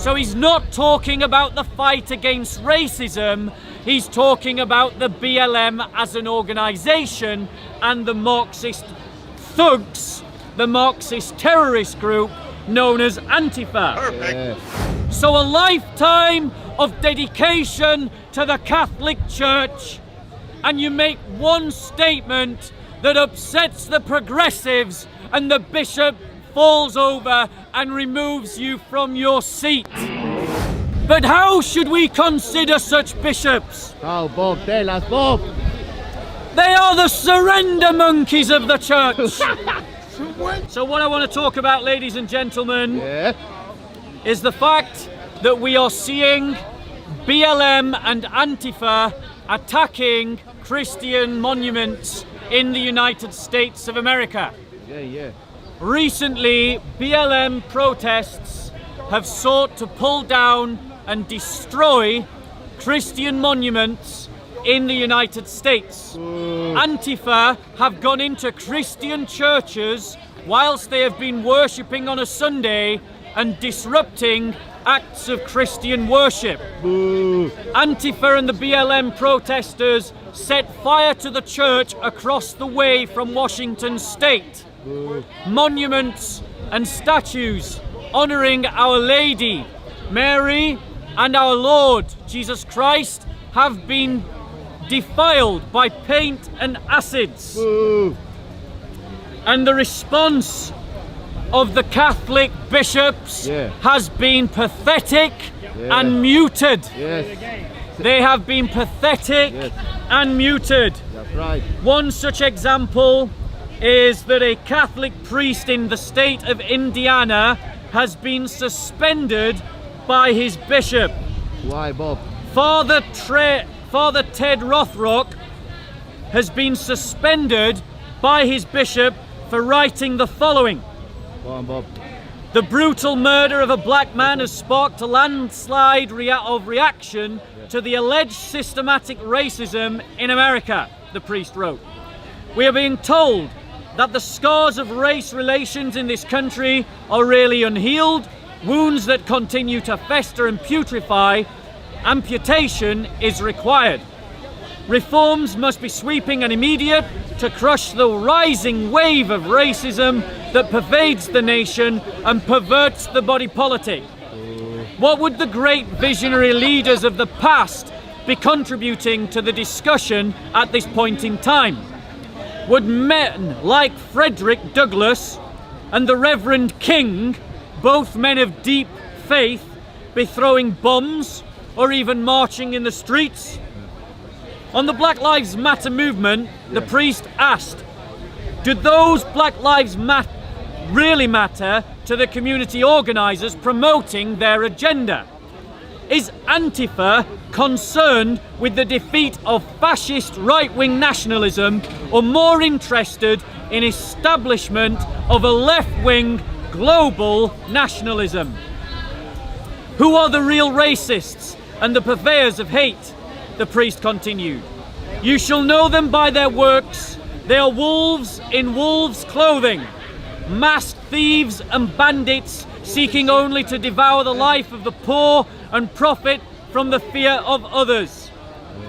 So he's not talking about the fight against racism, he's talking about the BLM as an organisation and the Marxist thugs, the Marxist terrorist group known as Antifa. Perfect. So a lifetime of dedication to the Catholic Church, and you make one statement that upsets the progressives and the bishop falls over and removes you from your seat. But how should we consider such bishops? Oh, Bob, tell us, Bob. They are the surrender monkeys of the church. So what I want to talk about, ladies and gentlemen, is the fact that we are seeing BLM and Antifa attacking Christian monuments in the United States of America. Recently, BLM protests have sought to pull down and destroy Christian monuments in the United States. Antifa have gone into Christian churches whilst they have been worshipping on a Sunday and disrupting acts of Christian worship. Antifa and the BLM protesters set fire to the church across the way from Washington State. Monuments and statues honouring Our Lady, Mary, and our Lord Jesus Christ have been defiled by paint and acids. And the response of the Catholic bishops has been pathetic and muted. They have been pathetic and muted. That's right. One such example is that a Catholic priest in the state of Indiana has been suspended by his bishop. Why, Bob? Father Ted Rothrock has been suspended by his bishop for writing the following. Go on, Bob. The brutal murder of a black man has sparked a landslide of reaction to the alleged systematic racism in America, the priest wrote. We are being told that the scars of race relations in this country are really unhealed, wounds that continue to fester and putrefy. Amputation is required. Reforms must be sweeping and immediate to crush the rising wave of racism that pervades the nation and perverts the body politic. What would the great visionary leaders of the past be contributing to the discussion at this point in time? Would men like Frederick Douglass and the Reverend King, both men of deep faith, be throwing bombs or even marching in the streets? On the Black Lives Matter movement, the priest asked, do those Black Lives Matter really matter to the community organisers promoting their agenda? Is Antifa concerned with the defeat of fascist right-wing nationalism or more interested in establishment of a left-wing global nationalism? Who are the real racists and the purveyors of hate? The priest continued. You shall know them by their works. They are wolves in wolves' clothing, masked thieves and bandits seeking only to devour the life of the poor and profit from the fear of others.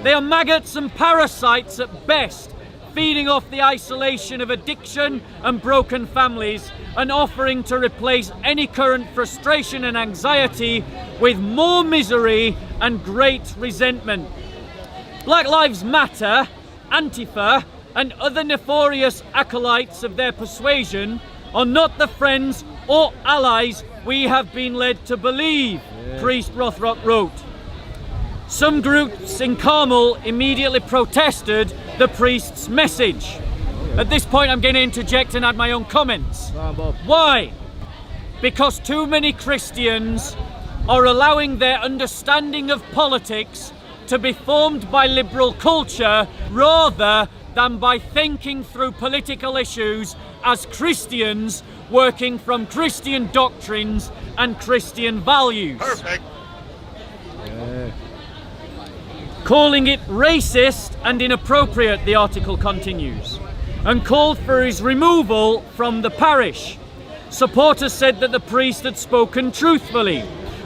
They are maggots and parasites at best, feeding off the isolation of addiction and broken families and offering to replace any current frustration and anxiety with more misery and great resentment. Black Lives Matter, Antifa, and other nefarious acolytes of their persuasion are not the friends or allies we have been led to believe, Priest Rothrock wrote. Some groups in Carmel immediately protested the priest's message. At this point, I'm going to interject and add my own comments. Why? Because too many Christians are allowing their understanding of politics to be formed by liberal culture rather than by thinking through political issues as Christians working from Christian doctrines and Christian values. Perfect. Calling it racist and inappropriate, the article continues, and called for his removal from the parish. Supporters said that the priest had spoken truthfully.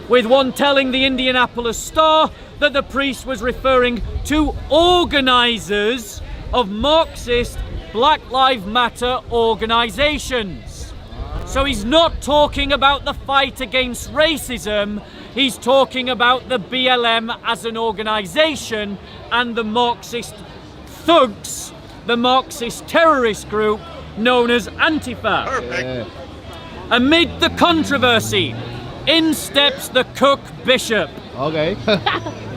with one telling the Indianapolis Star that the priest was referring to organisers of Marxist Black Lives Matter organisations. So he's not talking about the fight against racism, he's talking about the BLM as an organisation and the Marxist thugs, the Marxist terrorist group known as Antifa. Yeah. Amid the controversy, in steps the Cook Bishop. Okay.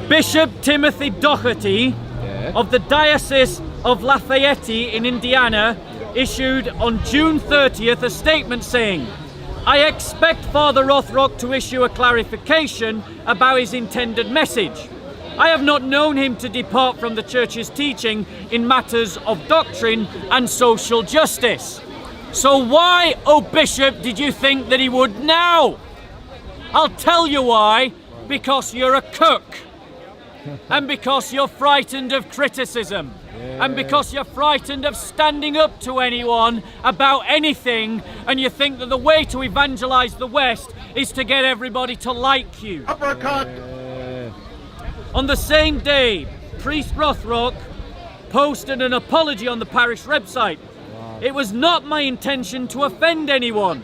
Bishop Timothy Doherty Yeah. of the Diocese of Lafayette in Indiana issued on June 30th a statement saying, "I expect Father Rothrock to issue a clarification about his intended message. I have not known him to depart from the Church's teaching in matters of doctrine and social justice. So why, oh Bishop, did you think that he would now? I'll tell you why. Because you're a cook. And because you're frightened of criticism. And because you're frightened of standing up to anyone about anything, and you think that the way to evangelize the West is to get everybody to like you." Uppercut! On the same day, Priest Rothrock posted an apology on the parish website. "It was not my intention to offend anyone,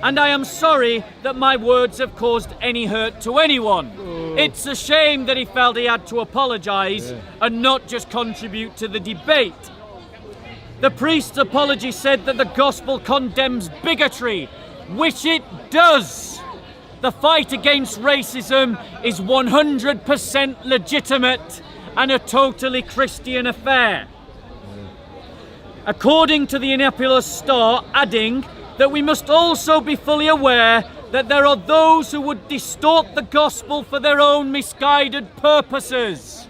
and I am sorry that my words have caused any hurt to anyone. It's a shame that he felt he had to apologise and not just contribute to the debate." The priest's apology said that the gospel condemns bigotry, which it does. The fight against racism is 100% legitimate and a totally Christian affair. According to the Indianapolis Star, adding that we must also be fully aware that there are those who would distort the gospel for their own misguided purposes.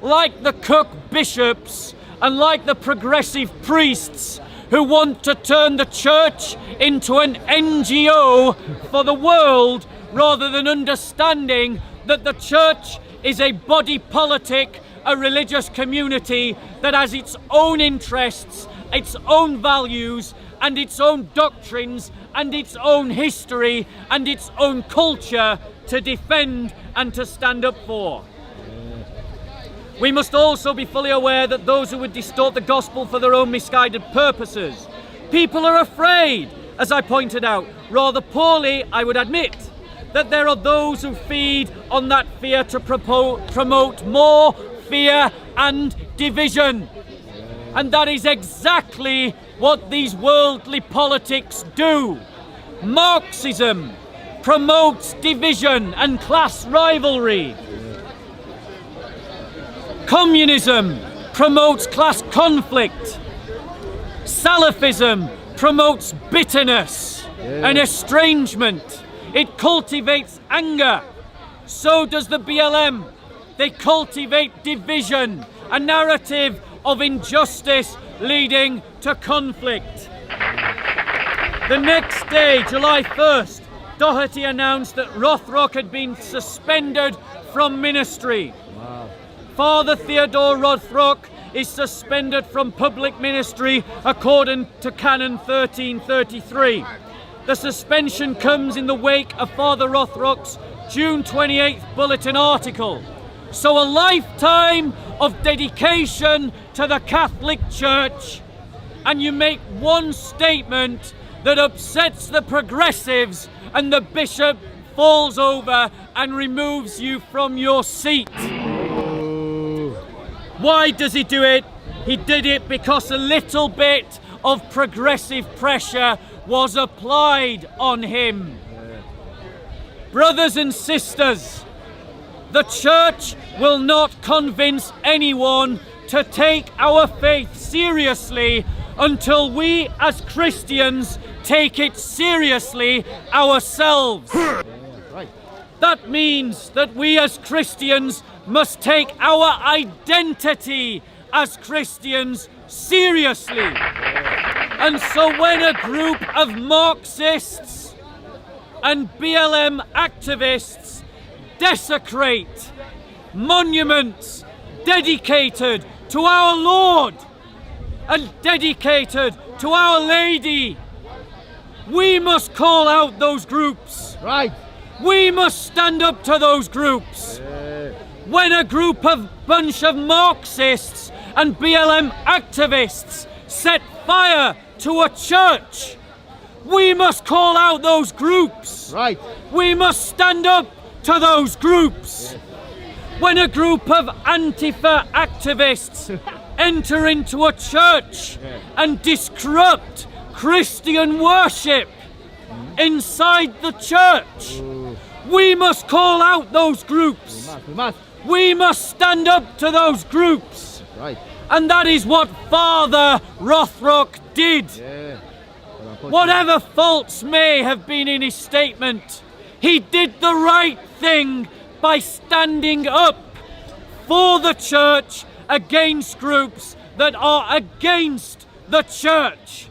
Like the Cook bishops and like the progressive priests who want to turn the church into an NGO for the world rather than understanding that the church is a body politic, a religious community that has its own interests, its own values, and its own doctrines, and its own history, and its own culture to defend and to stand up for. We must also be fully aware that those who would distort the gospel for their own misguided purposes. People are afraid, as I pointed out, rather poorly, I would admit, that there are those who feed on that fear to promote more fear and division. And that is exactly what these worldly politics do. Marxism promotes division and class rivalry. Communism promotes class conflict. Salafism promotes bitterness and estrangement. It cultivates anger. So does the BLM. They cultivate division, a narrative of injustice leading to conflict. The next day, July 1st, Doherty announced that Rothrock had been suspended from ministry. Father Theodore Rothrock is suspended from public ministry according to Canon 1333. The suspension comes in the wake of Father Rothrock's June 28th bulletin article. So a lifetime of dedication to the Catholic Church, and you make one statement that upsets the progressives, and the bishop falls over and removes you from your seat. Why does he do it? He did it because a little bit of progressive pressure was applied on him. Brothers and sisters, the church will not convince anyone to take our faith seriously until we as Christians take it seriously ourselves. That means that we as Christians must take our identity as Christians seriously. And so when a group of Marxists and BLM activists desecrate monuments dedicated to our Lord and dedicated to Our Lady, we must call out those groups. Right. We must stand up to those groups. Yeah. When a bunch of Marxists and BLM activists set fire to a church, we must call out those groups. Right. We must stand up to those groups. When a group of Antifa activists enter into a church and disrupt Christian worship inside the church, we must call out those groups. We must. We must stand up to those groups. Right. And that is what Father Rothrock did. Yeah. Whatever faults may have been in his statement, he did the right thing by standing up for the church against groups that are against the church.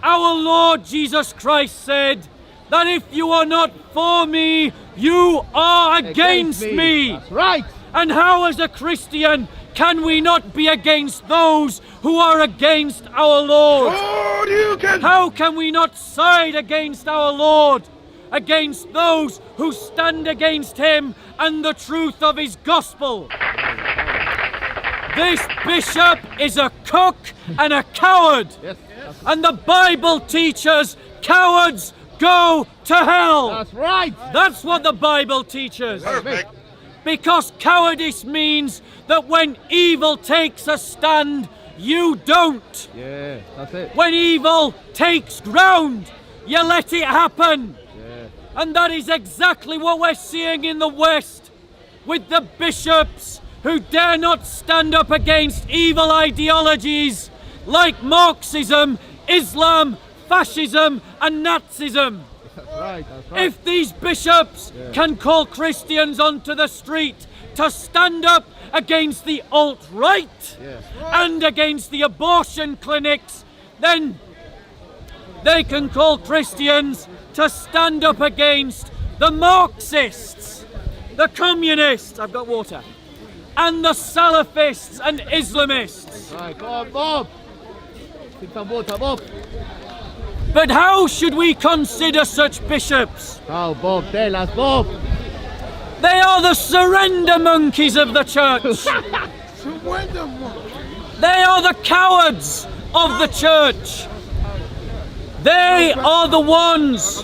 Our Lord Jesus Christ said that if you are not for me, you are against me. That's right. And how, as a Christian, can we not be against those who are against our Lord? How can we not side against our Lord, against those who stand against him and the truth of his gospel? This bishop is a cook and a coward. Yes. And the Bible teaches cowards go to hell. That's right. That's what the Bible teaches. Perfect. Because cowardice means that when evil takes a stand, you don't. Yeah, that's it. When evil takes ground, you let it happen. Yeah. And that is exactly what we're seeing in the West, with the bishops who dare not stand up against evil ideologies like Marxism, Islam, fascism and Nazism. That's right. That's right. If these bishops can call Christians onto the street to stand up against the alt-right and against the abortion clinics, then they can call Christians to stand up against the Marxists, the communists, I've got water, and the Salafists and Islamists. Right. Go on, Bob. Take some water, Bob. But how should we consider such bishops? How, Bob? Tell us, Bob. They are the surrender monkeys of the church. They are the cowards of the church. They are the ones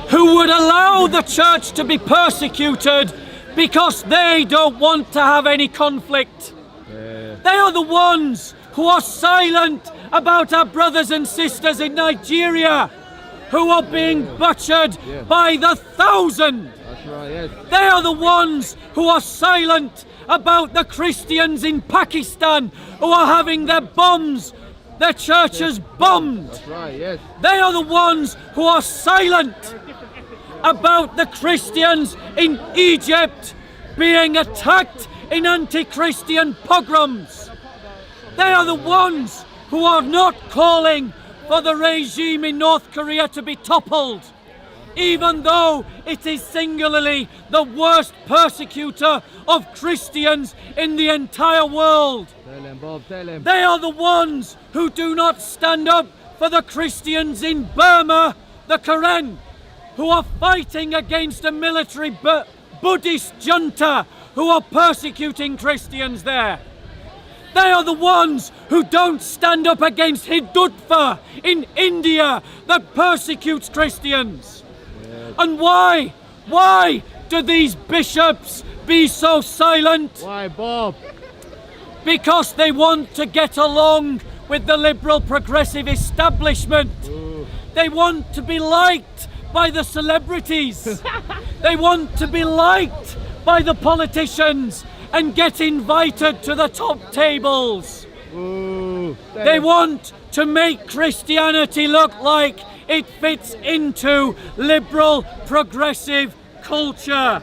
who would allow the church to be persecuted because they don't want to have any conflict. They are the ones who are silent about our brothers and sisters in Nigeria who are being butchered by the thousand. That's right, yes. They are the ones who are silent about the Christians in Pakistan who are having their churches bombed. That's right, yes. They are the ones who are silent about the Christians in Egypt being attacked in anti-Christian pogroms. They are the ones who are not calling for the regime in North Korea to be toppled, even though it is singularly the worst persecutor of Christians in the entire world. Tell him, Bob, tell him. They are the ones who do not stand up for the Christians in Burma, the Karen, who are fighting against a military Buddhist junta who are persecuting Christians there. They are the ones who don't stand up against Hindutva in India that persecutes Christians. And why? Why do these bishops be so silent? Why, Bob? Because they want to get along with the liberal progressive establishment. They want to be liked by the celebrities. They want to be liked by the politicians and get invited to the top tables. They want to make Christianity look like it fits into liberal progressive culture.